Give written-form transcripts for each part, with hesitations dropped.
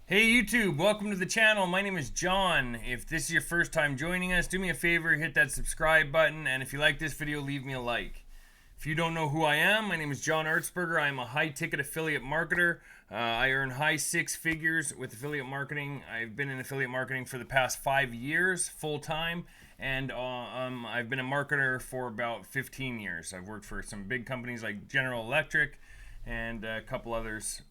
Hey YouTube, welcome to the channel. My name is John. If this is your first time joining us, do me a favor, hit that subscribe button, and if you like this video, leave me a like. If you don't know who I am, my name is John Ertzberger. I'm a high-ticket affiliate marketer. I earn high six figures with affiliate marketing. I've been in affiliate marketing for the past 5 years, full-time, and I've been a marketer for about 15 years. I've worked for some big companies like General Electric and a couple others,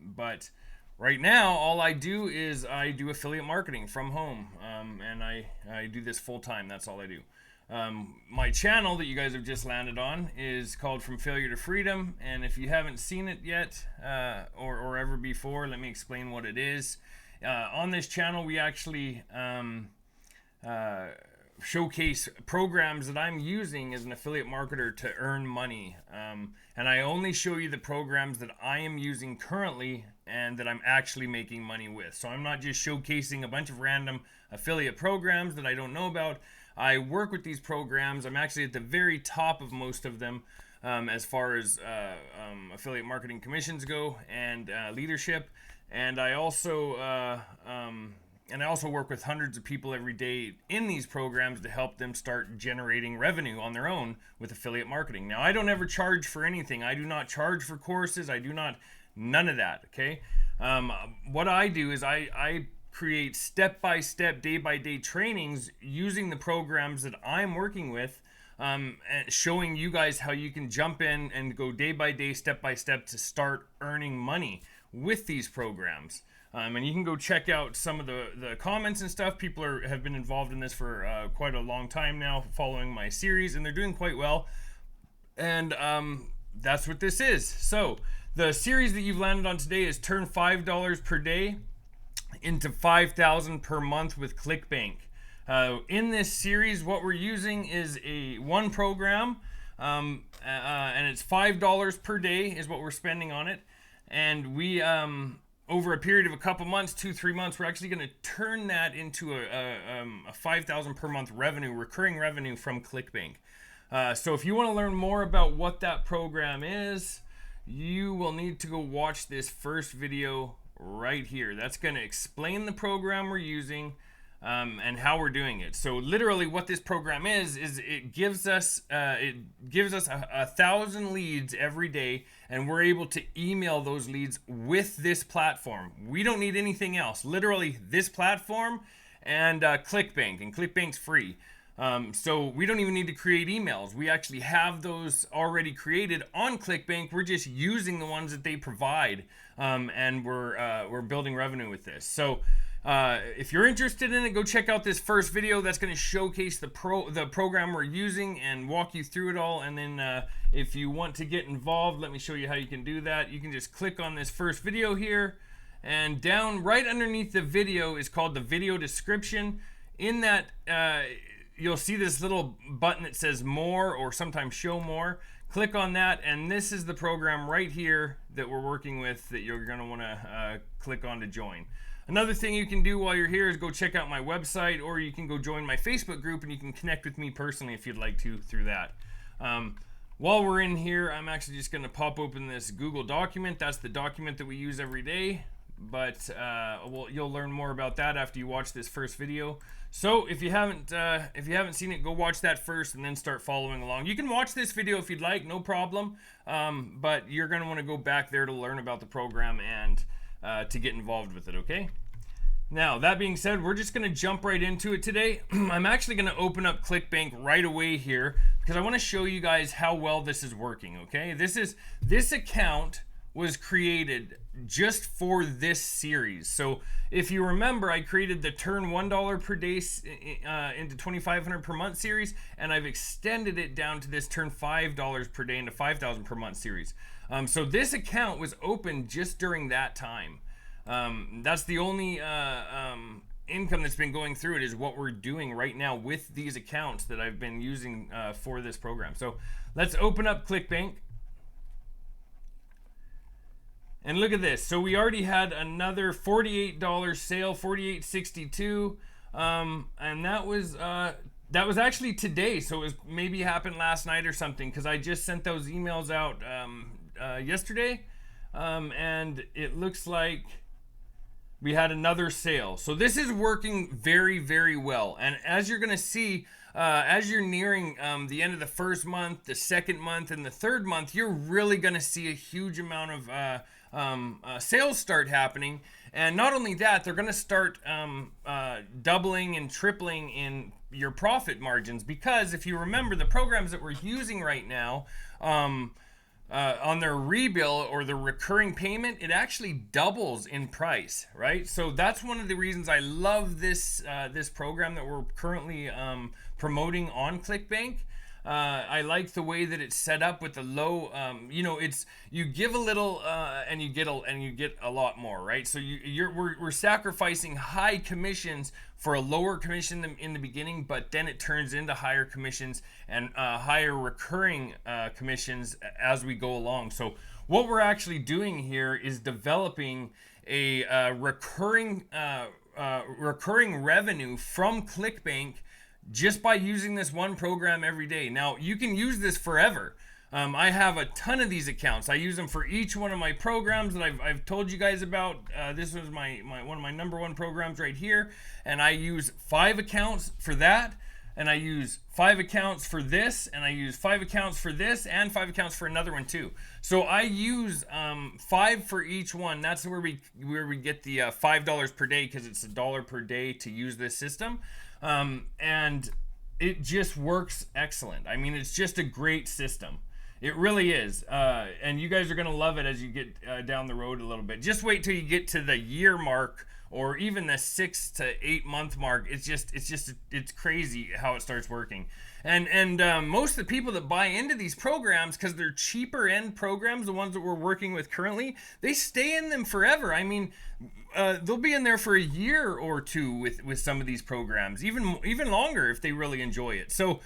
but right now, all I do is I do affiliate marketing from home, and I do this full time. That's all I do. My channel that you guys have just landed on is called From Failure to Freedom, and if you haven't seen it yet or ever before, let me explain what it is. On this channel, we actually showcase programs that I'm using as an affiliate marketer to earn money, and I only show you the programs that I am using currently and that I'm actually making money with. So I'm not just showcasing a bunch of random affiliate programs that I don't know about. I work with these programs. I'm actually at the very top of most of them as far as affiliate marketing commissions go and leadership. And I also work with hundreds of people every day in these programs to help them start generating revenue on their own with affiliate marketing. Now, I don't ever charge for anything. I do not charge for courses. I do not, none of that, okay? What I do is I create step-by-step, day-by-day trainings using the programs that I'm working with, and showing you guys how you can jump in and go day-by-day, step-by-step to start earning money with these programs. And you can go check out some of the comments and stuff. People have been involved in this for quite a long time now, following my series, and they're doing quite well. And that's what this is. So the series that you've landed on today is turn $5 per day into $5,000 per month with Clickbank. In this series, what we're using is one program, and it's $5 per day is what we're spending on it. And we over a period of a couple months, 2-3 months, we're actually going to turn that into a $5,000 per month revenue, recurring revenue from Clickbank. So if you want to learn more about what that program is, you will need to go watch this first video right here. That's going to explain the program we're using and how we're doing it. So literally what this program is it gives us 1,000 leads every day, and we're able to email those leads with this platform. We don't need anything else. Literally this platform and Clickbank, and Clickbank's free. So we don't even need to create emails. We actually have those already created on Clickbank. We're just using the ones that they provide, and we're building revenue with this. So if you're interested in it, go check out this first video. That's going to showcase the program we're using and walk you through it all. And then if you want to get involved, let me show you how you can do that. You can just click on this first video here, and down right underneath the video is called the video description. In that you'll see this little button that says more, or sometimes show more. Click on that, and this is the program right here that we're working with that you're going to want to click on to join. Another thing you can do while you're here is go check out my website, or you can go join my Facebook group, and you can connect with me personally if you'd like to through that. While we're in here, I'm actually just going to pop open this Google document. That's the document that we use every day, but you'll learn more about that after you watch this first video. So if you haven't seen it, go watch that first and then start following along. You can watch this video if you'd like, no problem, but you're going to want to go back there to learn about the program and to get involved with it, okay? Now, that being said, we're just going to jump right into it today. I'm actually going to open up Clickbank right away here because I want to show you guys how well this is working, okay? This account was created just for this series. So if you remember, I created the turn $1 per day into $2,500 per month series, and I've extended it down to this turn $5 per day into $5,000 per month series. So this account was open just during that time. That's the only income that's been going through it, is what we're doing right now with these accounts that I've been using for this program. So let's open up Clickbank. And look at this. So we already had another $48 sale, $48.62, and that was actually today. So it was maybe happened last night or something, because I just sent those emails out yesterday, and it looks like we had another sale. So this is working very, very well. And as you're going to see, as you're nearing the end of the first month, the second month, and the third month, you're really going to see a huge amount of sales start happening. And not only that, they're going to start doubling and tripling in your profit margins, because if you remember the programs that we're using right now, on their rebill or their recurring payment, it actually doubles in price, right? So that's one of the reasons I love this this program that we're currently promoting on Clickbank. I like the way that it's set up with the low, it's you give a little and you get a lot more, right? So we're sacrificing high commissions for a lower commission in the beginning, but then it turns into higher commissions and higher recurring commissions as we go along. So what we're actually doing here is developing a recurring revenue from Clickbank just by using this one program every day. Now, you can use this forever. I have a ton of these accounts. I use them for each one of my programs that I've told you guys about. This was my one of my number one programs right here, and I use 5 accounts for that, and I use 5 accounts for this, and I use 5 accounts for this, and 5 accounts for another one too. So I use 5 for each one. That's where we get the $5 per day, because it's $1 per day to use this system. And it just works excellent. I mean, it's just a great system. It really is. And you guys are going to love it as you get down the road a little bit. Just wait till you get to the year mark, or even the 6 to 8 month mark. It's crazy how it starts working. And most of the people that buy into these programs, because they're cheaper end programs, the ones that we're working with currently, they stay in them forever. I mean, they'll be in there for a year or two with some of these programs, even longer if they really enjoy it. So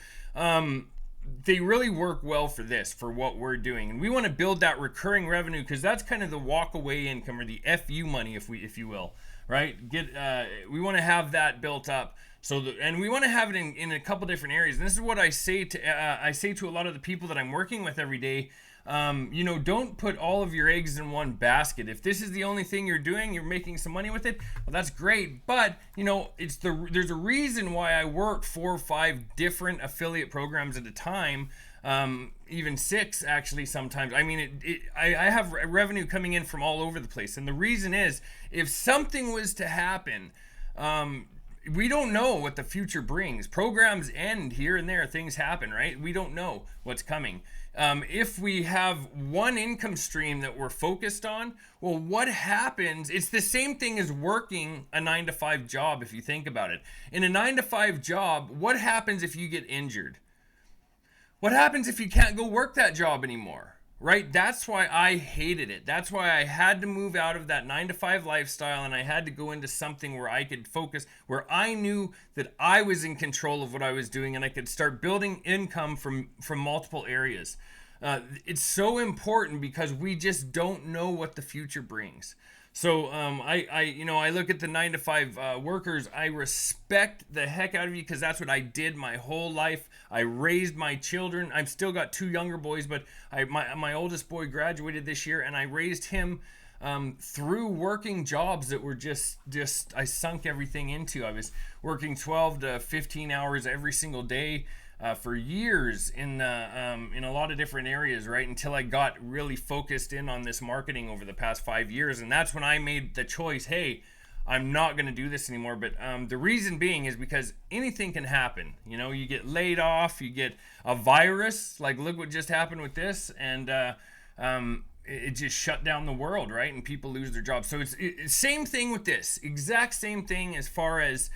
they really work well for what we're doing, and we want to build that recurring revenue, because that's kind of the walk away income, or the FU money, if you will, right? We want to have that built up. And we want to have it in a couple different areas. And this is what I say to a lot of the people that I'm working with every day. Don't put all of your eggs in one basket. If this is the only thing you're doing, you're making some money with it, well, that's great. But there's a reason why I work 4 or 5 different affiliate programs at a time, even 6 actually sometimes. I mean, I have revenue coming in from all over the place, and the reason is, if something was to happen, we don't know what the future brings. Programs end here and there, things happen, right? We don't know what's coming. If we have one income stream that we're focused on, well, what happens? It's the same thing as working a 9-to-5 job, if you think about it. In a 9-to-5 job, what happens if you get injured? What happens if you can't go work that job anymore? Right? That's why I hated it. That's why I had to move out of that 9-to-5 lifestyle, and I had to go into something where I could focus, where I knew that I was in control of what I was doing, and I could start building income from multiple areas. It's so important, because we just don't know what the future brings. So I look at the 9-to-5 workers. I respect the heck out of you, because that's what I did my whole life. I raised my children. I've still got 2 younger boys, but my oldest boy graduated this year, and I raised him through working jobs that were just I sunk everything into. I was working 12 to 15 hours every single day for years in a lot of different areas, right? Until I got really focused in on this marketing over the past 5 years. And that's when I made the choice, hey, I'm not going to do this anymore. But the reason being is because anything can happen. You get laid off, you get a virus, like look what just happened with this, and it just shut down the world, right? And people lose their jobs. So it's same thing with this, exact same thing as far as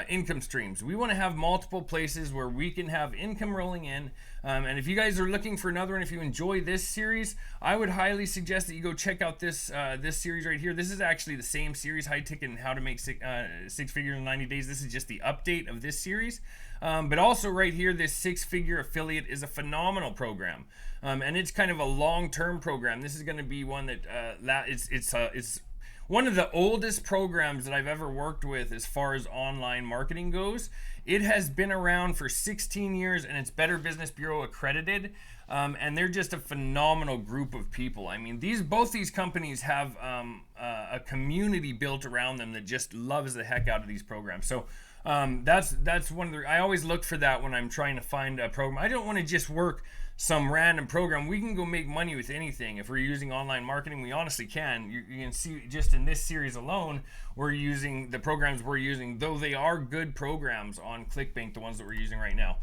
income streams. We want to have multiple places where we can have income rolling in. And if you guys are looking for another one, if you enjoy this series, I would highly suggest that you go check out this series right here. This is actually the same series, High Ticket and How to Make Six Figures in 90 Days. This is just the update of this series. But also right here, this 6-figure affiliate is a phenomenal program. And it's kind of a long-term program. This is going to be one that it's one of the oldest programs that I've ever worked with as far as online marketing goes. It has been around for 16 years, and it's Better Business Bureau accredited. and they're just a phenomenal group of people. I mean, both these companies have a community built around them that just loves the heck out of these programs. So that's one of the. I always look for that when I'm trying to find a program. I don't want to just work some random program. We can go make money with anything. If we're using online marketing, we honestly can. You can see just in this series alone, we're using the programs we're using, though they are good programs on Clickbank, the ones that we're using right now.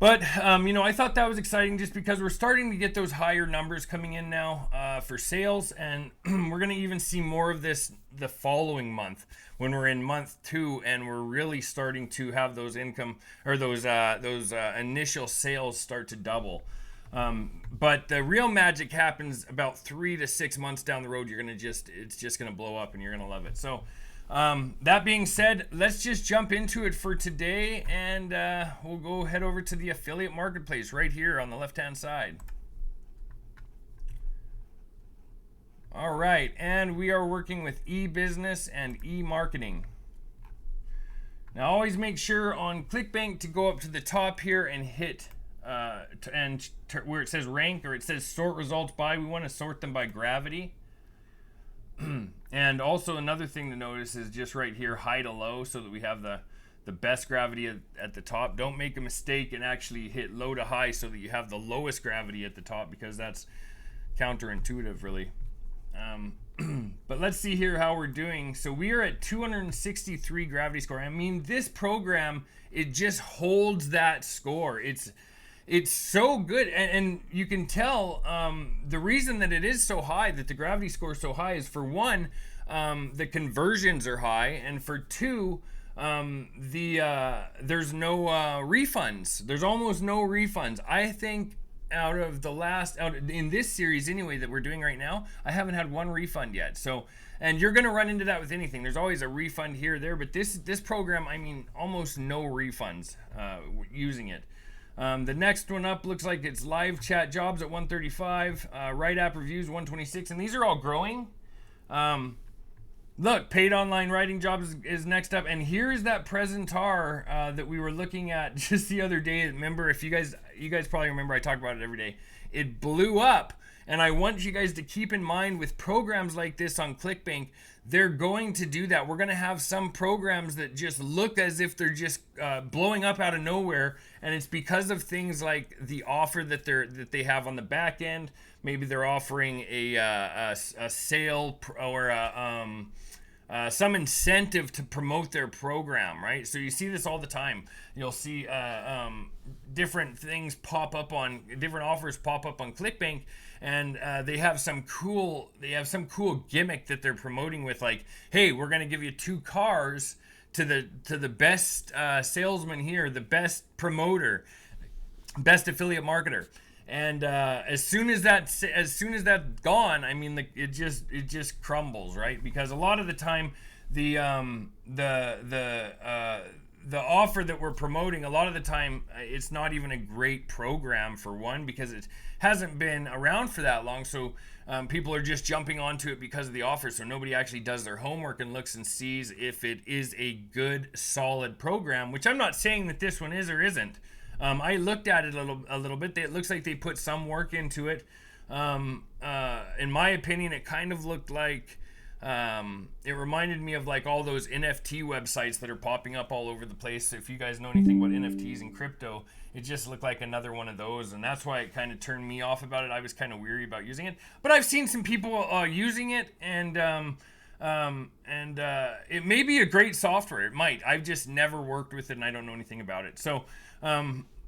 But, I thought that was exciting just because we're starting to get those higher numbers coming in now for sales. And we're going to even see more of this the following month when we're in month 2 and we're really starting to have those income or those initial sales start to double. But the real magic happens about 3 to 6 months down the road. It's just going to blow up and you're going to love it. So, that being said, let's just jump into it for today, and we'll go head over to the affiliate marketplace right here on the left-hand side. All right, and we are working with e-business and e-marketing. Now, always make sure on Clickbank to go up to the top here and hit where it says rank or it says sort results by. We want to sort them by gravity. And also another thing to notice is just right here, high to low, so that we have the best gravity at the top. Don't make a mistake and actually hit low to high so that you have the lowest gravity at the top, because that's counterintuitive, really. But let's see here how we're doing. So we are at 263 gravity score. I mean, this program, it just holds that score. It's so good, and you can tell the reason that it is so high, that the gravity score is so high, is for one, the conversions are high, and for two, there's no refunds. There's almost no refunds. I think out in this series anyway that we're doing right now, I haven't had one refund yet. So, and you're gonna run into that with anything. There's always a refund here or there, but this program, I mean, almost no refunds using it. The next one up looks like it's live chat jobs at 135, right app reviews 126, and these are all growing. Look, paid online writing jobs is next up, and here's that Presentar that we were looking at just the other day. Remember, if you guys probably remember, I talk about it every day. It blew up, and I want you guys to keep in mind with programs like this on Clickbank, they're going to do that. We're going to have some programs that just look as if they're just blowing up out of nowhere, and it's because of things like the offer that they have on the back end. Maybe they're offering a sale or some incentive to promote their program, right? So you see this all the time. You'll see different things pop up different offers pop up on Clickbank, and they have some cool gimmick that they're promoting with, like, hey, we're gonna give you 2 cars to the best salesman here, the best promoter, best affiliate marketer. And as soon as that's gone, I mean, it just crumbles, right? Because a lot of the time, the offer that we're promoting, a lot of the time, it's not even a great program, for one, because it hasn't been around for that long. So people are just jumping onto it because of the offer. So nobody actually does their homework and looks and sees if it is a good, solid program, which I'm not saying that this one is or isn't. I looked at it a little bit. It looks like they put some work into it. In my opinion, it kind of looked like, it reminded me of like all those NFT websites that are popping up all over the place. So if you guys know anything about NFTs and crypto, it just looked like another one of those. And that's why it kind of turned me off about it. I was kind of weary about using it. But I've seen some people using it, and it may be a great software. It might. I've just never worked with it, and I don't know anything about it. So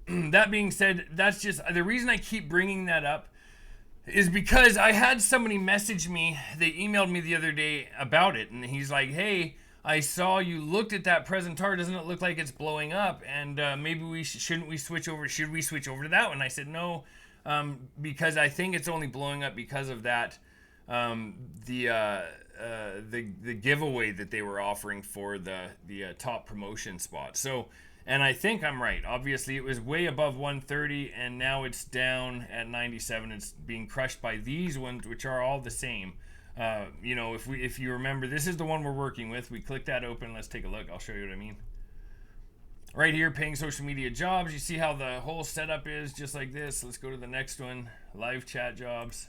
that being said, that's just the reason I keep bringing that up, is because I had somebody message me. They emailed me the other day about it, and he's like, hey, I saw you looked at that Presentar. Doesn't it look like it's blowing up? And maybe should we switch over to that one? I said no, because I think it's only blowing up because of that, the giveaway that they were offering for the top promotion spot. So, and I think I'm right. Obviously, it was way above 130, and now it's down at 97. It's being crushed by these ones, which are all the same. If you remember, this is the one we're working with. We click that open. Let's take a look. I'll show you what I mean. Right here, paying social media jobs. You see how the whole setup is just like this. Let's go to the next one, live chat jobs.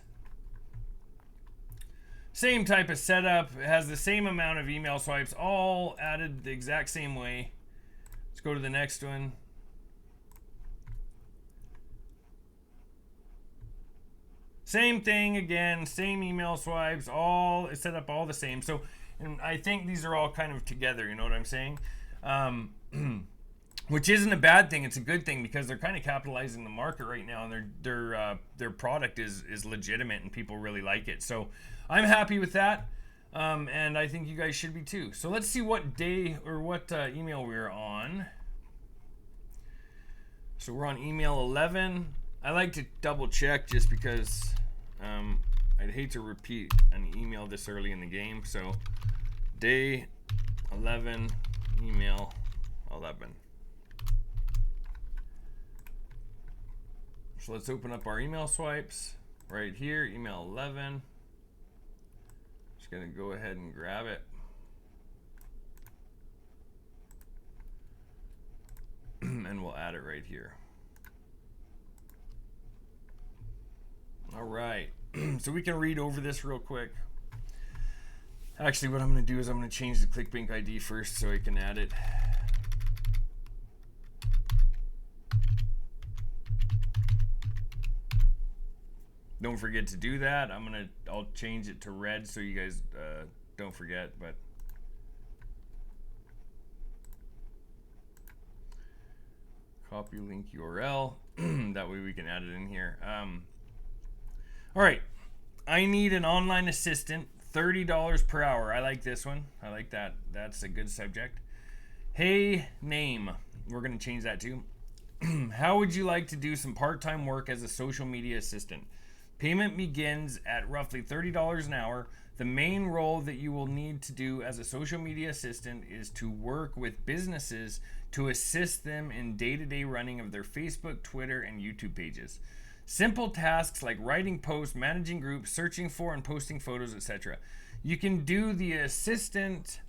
Same type of setup. It has the same amount of email swipes, all added the exact same way. Let's go to the next one. Same thing again, same email swipes, all set up all the same. So, and I think these are all kind of together, you know what I'm saying? Which isn't a bad thing. It's a good thing because they're kind of capitalizing the market right now, and their product is legitimate and people really like it. So I'm happy with that, and I think you guys should be too. So let's see what day or what email we're on. So we're on email 11. I like to double check just because I'd hate to repeat an email this early in the game. So day 11, email 11. So let's open up our email swipes right here, email 11. Just gonna go ahead and grab it. And we'll add it right here. All right, so we can read over this real quick. Actually, what I'm gonna do is I'm gonna change the Clickbank ID first so I can add it. Don't forget to do that. I'll change it to red so you guys don't forget, but copy link URL. That way we can add it in here. All right, I need an online assistant, $30 per hour. I like this one. I like that. That's a good subject. Hey, name. We're gonna change that too. How would you like to do some part-time work as a social media assistant? Payment begins at roughly $30 an hour. The main role that you will need to do as a social media assistant is to work with businesses to assist them in day-to-day running of their Facebook, Twitter, and YouTube pages. Simple tasks like writing posts, managing groups, searching for and posting photos, etc. You can do the assistant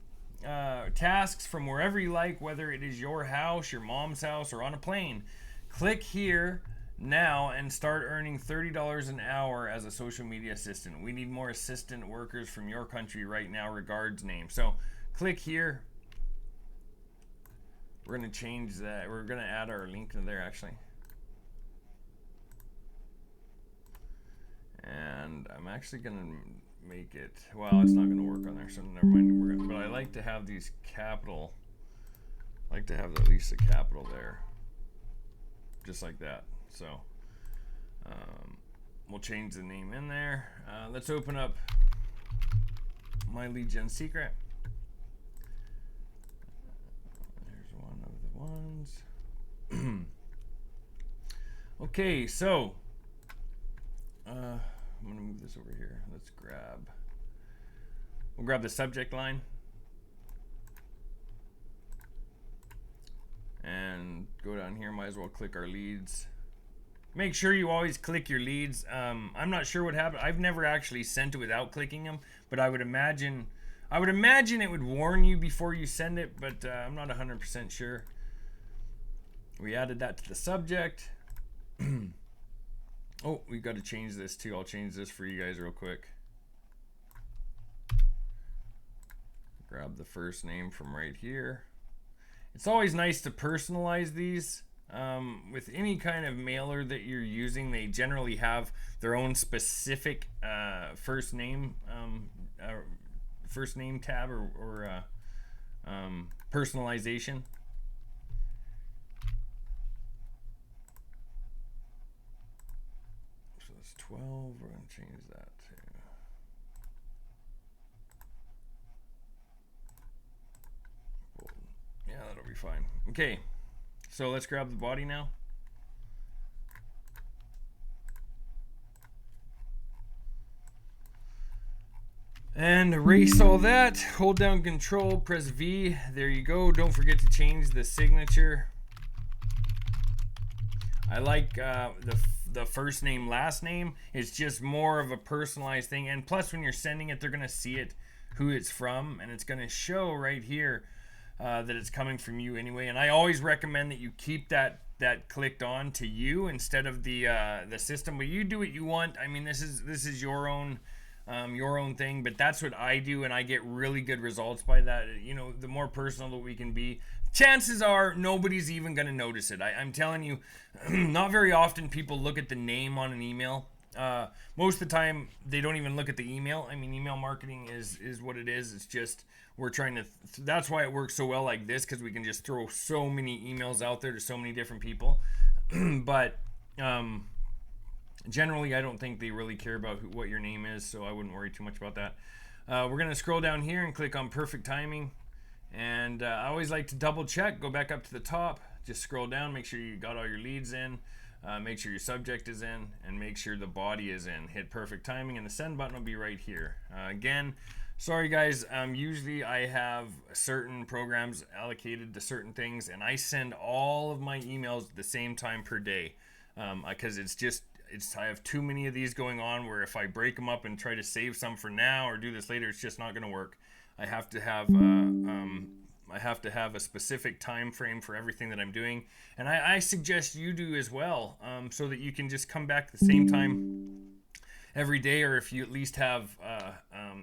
tasks from wherever you like, whether it is your house, your mom's house, or on a plane. Click here now and start earning $30 an hour as a social media assistant. We need more assistant workers from your country right now. Regards, name. So click here. We're going to change that. We're going to add our link to there actually. And I'm actually going to make it, well, it's not going to work on there, so never mind. But I like to have these capital, I like to have at least a capital there. Just like that. So we'll change the name in there. Let's open up my lead gen secret. There's one of the ones. Okay, so I'm gonna move this over here. We'll grab the subject line and go down here. Might as well click our leads. Make sure you always click your leads. I'm not sure what happened. I've never actually sent it without clicking them, but I would imagine it would warn you before you send it, but I'm not 100% sure. We added that to the subject. Oh, we've got to change this too. I'll change this for you guys real quick. Grab the first name from right here. It's always nice to personalize these. With any kind of mailer that you're using, they generally have their own specific first name tab or personalization. So it's 12. We're going to change that to. Yeah, that'll be fine. Okay. So let's grab the body now. And erase all that. Hold down Control, press V. There you go. Don't forget to change the signature. I like the first name, last name. It's just more of a personalized thing. And plus, when you're sending it, they're going to see it, who it's from. And it's going to show right here. that it's coming from you anyway. And I always recommend that you keep that clicked on to you instead of the system. But you do what you want. I mean, this is your own thing, but that's what I do, and I get really good results by that. You know, the more personal that we can be, chances are nobody's even going to notice it. I'm telling you, not very often people look at the name on an email. Most of the time, they don't even look at the email. I mean, email marketing is what it is. It's just we're trying to. That's why it works so well like this, because we can just throw so many emails out there to so many different people. But generally, I don't think they really care about what your name is, so I wouldn't worry too much about that. We're going to scroll down here and click on perfect timing. And I always like to double check, go back up to the top, just scroll down, make sure you got all your leads in, make sure your subject is in, and make sure the body is in. Hit perfect timing, and the send button will be right here. Again, sorry guys, usually I have certain programs allocated to certain things, and I send all of my emails at the same time per day, because I have too many of these going on where if I break them up and try to save some for now or do this later, it's just not going to work. I have to have a specific time frame for everything that I'm doing, and I suggest you do as well, so that you can just come back at the same time every day, or if you at least have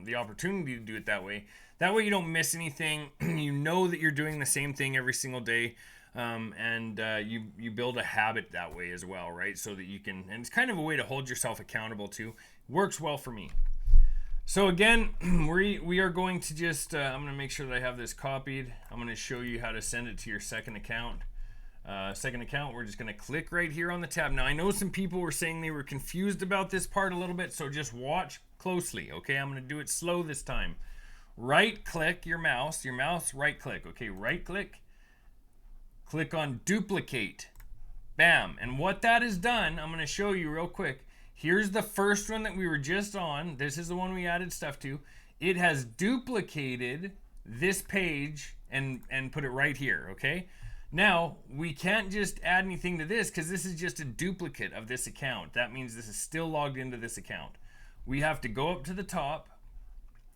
the opportunity to do it that way. That way you don't miss anything. You know that you're doing the same thing every single day, and you build a habit that way as well, right? So that you can, and it's kind of a way to hold yourself accountable too. Works well for me. So again, we are going to just, I'm going to make sure that I have this copied. I'm going to show you how to send it to your second account. We're just going to click right here on the tab. Now, I know some people were saying they were confused about this part a little bit, so just watch closely, okay? I'm going to do it slow this time. Right-click your mouse, right-click, okay? Right-click, click on duplicate. Bam. And what that has done, I'm going to show you real quick. Here's the first one that we were just on. This is the one we added stuff to. It has duplicated this page and put it right here, okay? Now, we can't just add anything to this because this is just a duplicate of this account. That means this is still logged into this account. We have to go up to the top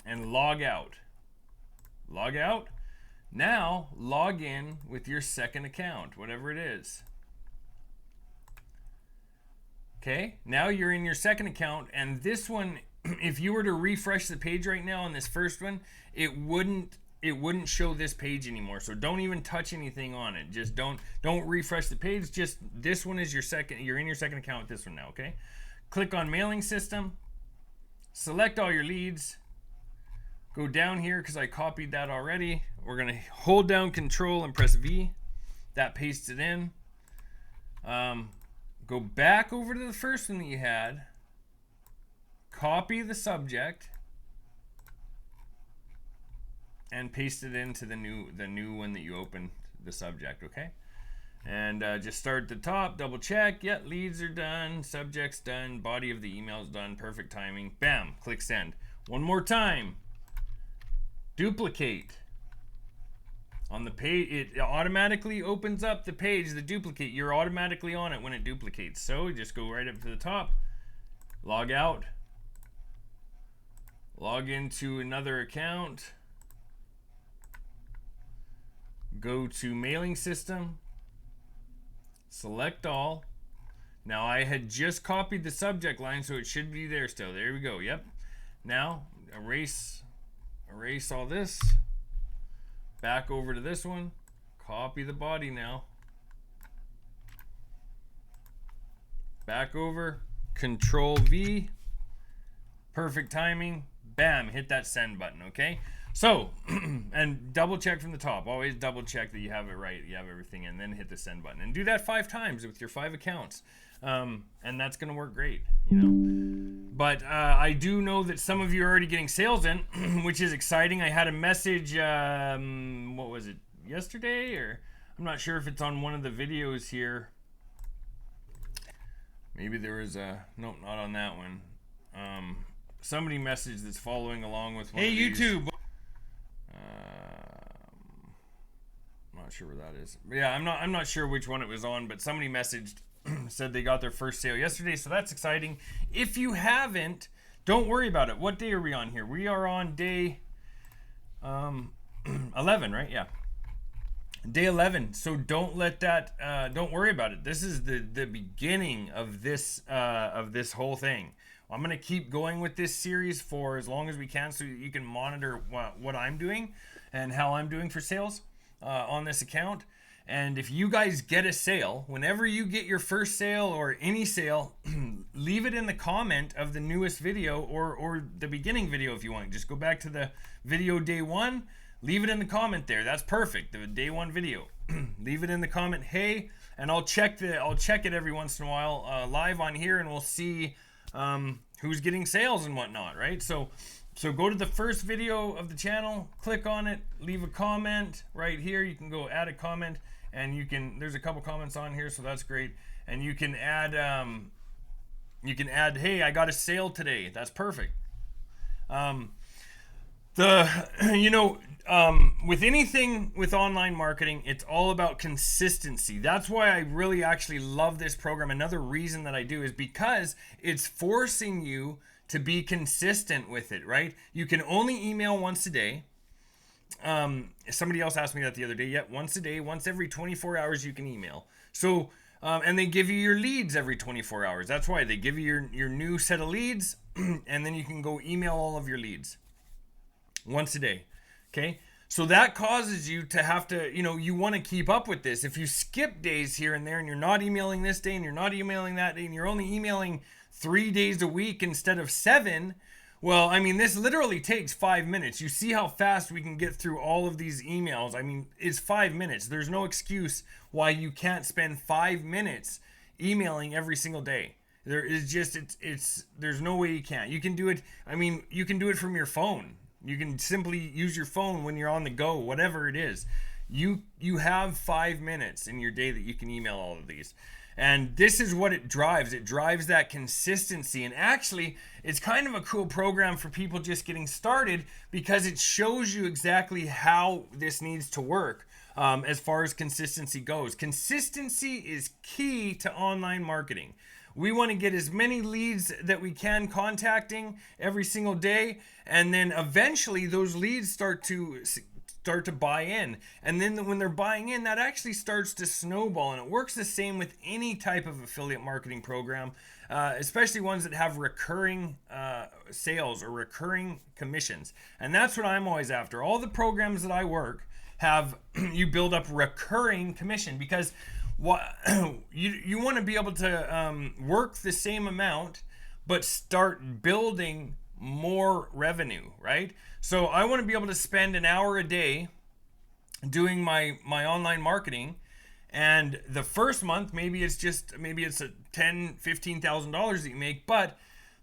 and log out. Log out. Now, log in with your second account, whatever it is. Okay, now you're in your second account, and this one, if you were to refresh the page right now on this first one, it wouldn't show this page anymore. So don't even touch anything on it. Just don't refresh the page. Just this one is your second. You're in your second account with this one now. Okay, click on mailing system. Select all your leads. Go down here because I copied that already. We're gonna hold down Control and press V. That pastes it in. Go back over to the first one that you had, copy the subject, and paste it into the new one that you opened the subject, okay? And just start at the top, double check, yeah, leads are done, subject's done, body of the email is done, perfect timing, bam, click send. One more time, duplicate. On the page, it automatically opens up the page, the duplicate. You're automatically on it when it duplicates. So just go right up to the top, log out, log into another account, go to mailing system, select all. Now I had just copied the subject line, so it should be there still. There we go, yep. Now erase all this. Back over to this one, copy the body now. Back over, Control V, perfect timing, bam, hit that send button, okay? So, and double check from the top. Always double check that you have it right, you have everything, and then hit the send button. And do that 5 times with your 5 accounts. And that's gonna work great, you know. But I do know that some of you are already getting sales in, which is exciting. I had a message, what was it, yesterday? Or I'm not sure if it's on one of the videos here. Maybe there was a, nope, not on that one. Somebody messaged that's following along with one of these. Hey, YouTube. I'm not sure where that is. But yeah, I'm not sure which one it was on, but somebody messaged, said they got their first sale yesterday, so that's exciting. If you haven't, don't worry about it. What day are we on here? We are on day 11, right? Yeah. Day 11. So don't let that, don't worry about it. This is the beginning of this whole thing. I'm going to keep going with this series for as long as we can so you can monitor what I'm doing and how I'm doing for sales on this account. And if you guys get a sale, whenever you get your first sale or any sale, leave it in the comment of the newest video or the beginning video if you want. Just go back to the video day 1, leave it in the comment there. That's perfect. The day 1 video. Leave it in the comment, hey, and I'll check it every once in a while live on here, and we'll see who's getting sales and whatnot, right? So go to the first video of the channel, click on it, leave a comment right here. You can go add a comment, and there's a couple comments on here, so that's great. And you can add, hey, I got a sale today. That's perfect. With anything with online marketing, it's all about consistency. That's why I really actually love this program. Another reason that I do is because it's forcing you to be consistent with it, right? You can only email once a day. Somebody else asked me that the other day. Yeah, once a day, once every 24 hours you can email. So, and they give you your leads every 24 hours. That's why they give you your new set of leads, and then you can go email all of your leads once a day. Okay. So that causes you to have to, you want to keep up with this. If you skip days here and there and you're not emailing this day and you're not emailing that day and you're only emailing 3 days a week instead of 7, well, I mean, this literally takes 5 minutes. You see how fast we can get through all of these emails. I mean, it's 5 minutes. There's no excuse why you can't spend 5 minutes emailing every single day. There is just, there's no way you can't. You can do it. I mean, you can do it from your phone. You can simply use your phone when you're on the go, whatever it is. You have 5 minutes in your day that you can email all of these. And this is what it drives. It drives that consistency. And actually, it's kind of a cool program for people just getting started because it shows you exactly how this needs to work as far as consistency goes. Consistency is key to online marketing. We want to get as many leads that we can contacting every single day, and then eventually those leads start to buy in. And then when they're buying in, that actually starts to snowball, and it works the same with any type of affiliate marketing program, especially ones that have recurring sales or recurring commissions. And that's what I'm always after. All the programs that I work have you build up recurring commission, because you want to be able to work the same amount but start building more revenue, right? So I want to be able to spend an hour a day doing my online marketing, and the first month maybe it's a $10,000-$15,000 that you make, but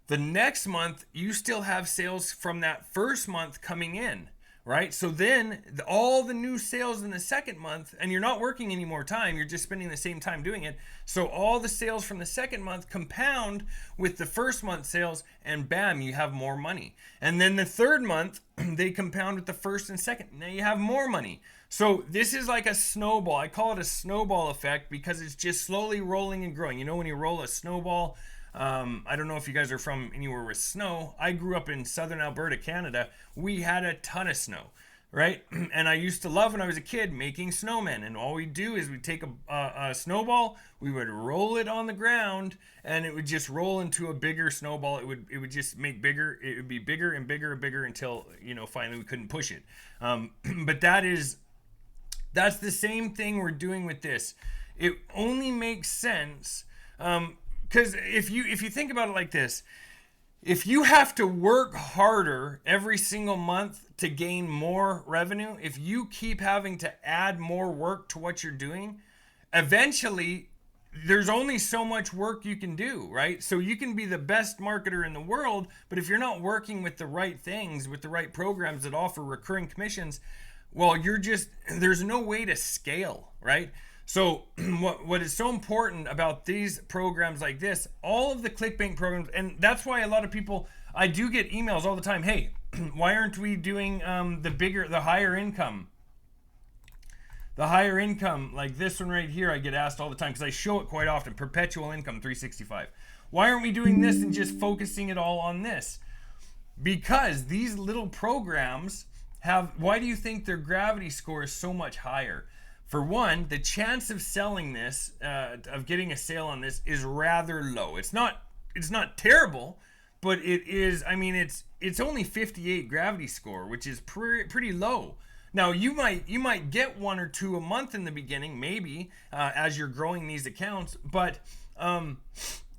the next month you still have sales from that first month coming in, right? So then all the new sales in the second month, and you're not working any more time, you're just spending the same time doing it. So all the sales from the second month compound with the first month sales, and bam, you have more money. And then the third month, they compound with the first and second. Now you have more money. So this is like a snowball. I call it a snowball effect because it's just slowly rolling and growing. You know, when you roll a snowball, I don't know if you guys are from anywhere with snow. I grew up in southern Alberta, Canada. We had a ton of snow, right? And I used to love, when I was a kid, making snowmen. And all we do is we take a snowball, we would roll it on the ground, and it would just roll into a bigger snowball. It would just make bigger. It would be bigger and bigger and bigger until, finally we couldn't push it. But that's the same thing we're doing with this. It only makes sense because if you think about it like this, if you have to work harder every single month to gain more revenue, if you keep having to add more work to what you're doing, eventually there's only so much work you can do, right? So you can be the best marketer in the world, but if you're not working with the right things, with the right programs that offer recurring commissions, well, there's no way to scale, right? So what is so important about these programs like this, all of the Clickbank programs, and that's why a lot of people, I do get emails all the time, hey, why aren't we doing the higher income? The higher income, like this one right here, I get asked all the time because I show it quite often, perpetual income 365. Why aren't we doing this and just focusing it all on this? Because these little programs why do you think their gravity score is so much higher? For one, the chance of selling this, of getting a sale on this, is rather low. It's not terrible, but it is. I mean, it's only 58 gravity score, which is pretty low. Now you might get 1 or 2 a month in the beginning, maybe, as you're growing these accounts, but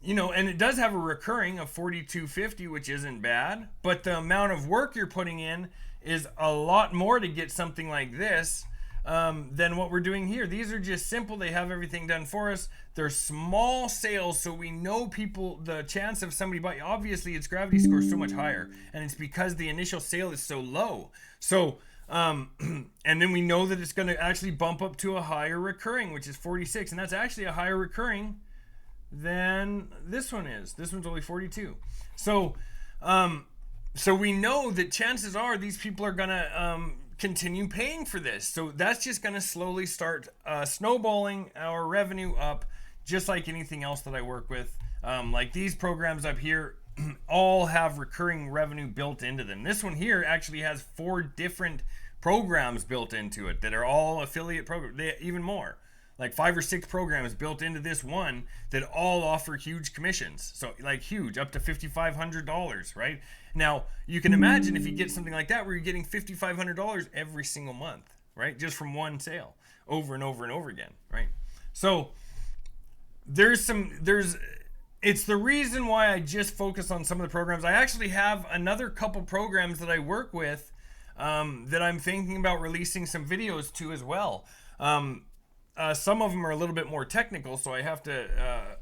you know, and it does have a recurring of 42.50, which isn't bad, but the amount of work you're putting in is a lot more to get something like this than what we're doing here. These are just simple. They have everything done for us. They're small sales, so we know people, the chance of somebody buying, obviously its gravity score is so much higher, and it's because the initial sale is so low. So and then we know that it's going to actually bump up to a higher recurring, which is 46, and that's actually a higher recurring than this one is. This one's only 42. So so we know that chances are these people are going to continue paying for this. So that's just going to slowly start snowballing our revenue up, just like anything else that I work with. Like these programs up here all have recurring revenue built into them. This one here actually has 4 different programs built into it that are all affiliate programs. Even more, like 5 or 6 programs built into this one that all offer huge commissions. So like huge, up to $5,500, right? Now you can imagine if you get something like that where you're getting $5,500 every single month, right? Just from one sale over and over and over again, right? So it's the reason why I just focus on some of the programs. I actually have another couple programs that I work with that I'm thinking about releasing some videos to as well. Some of them are a little bit more technical, so I have to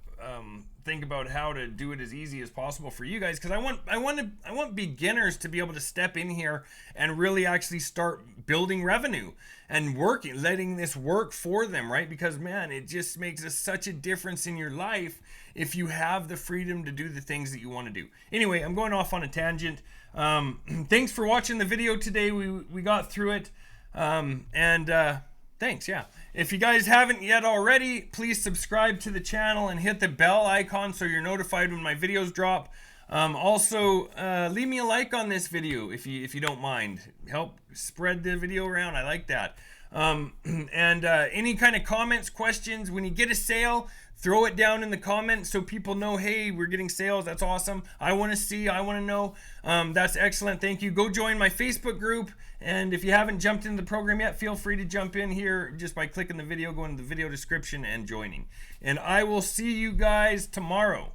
think about how to do it as easy as possible for you guys, because I want beginners to be able to step in here and really actually start building revenue and working, letting this work for them, right? Because man, it just makes such a difference in your life if you have the freedom to do the things that you want to do. Anyway, I'm going off on a tangent. Thanks for watching the video today. We got through it, and thanks. Yeah, if you guys haven't yet already, please subscribe to the channel and hit the bell icon so you're notified when my videos drop. Also, leave me a like on this video if you don't mind. Help spread the video around. I like that. And any kind of comments, questions, when you get a sale, throw it down in the comments so people know, hey, we're getting sales. That's awesome. I want to see, I want to know. That's excellent. Thank you. Go join my Facebook group. And if you haven't jumped into the program yet, feel free to jump in here just by clicking the video, going to the video description and joining. And I will see you guys tomorrow.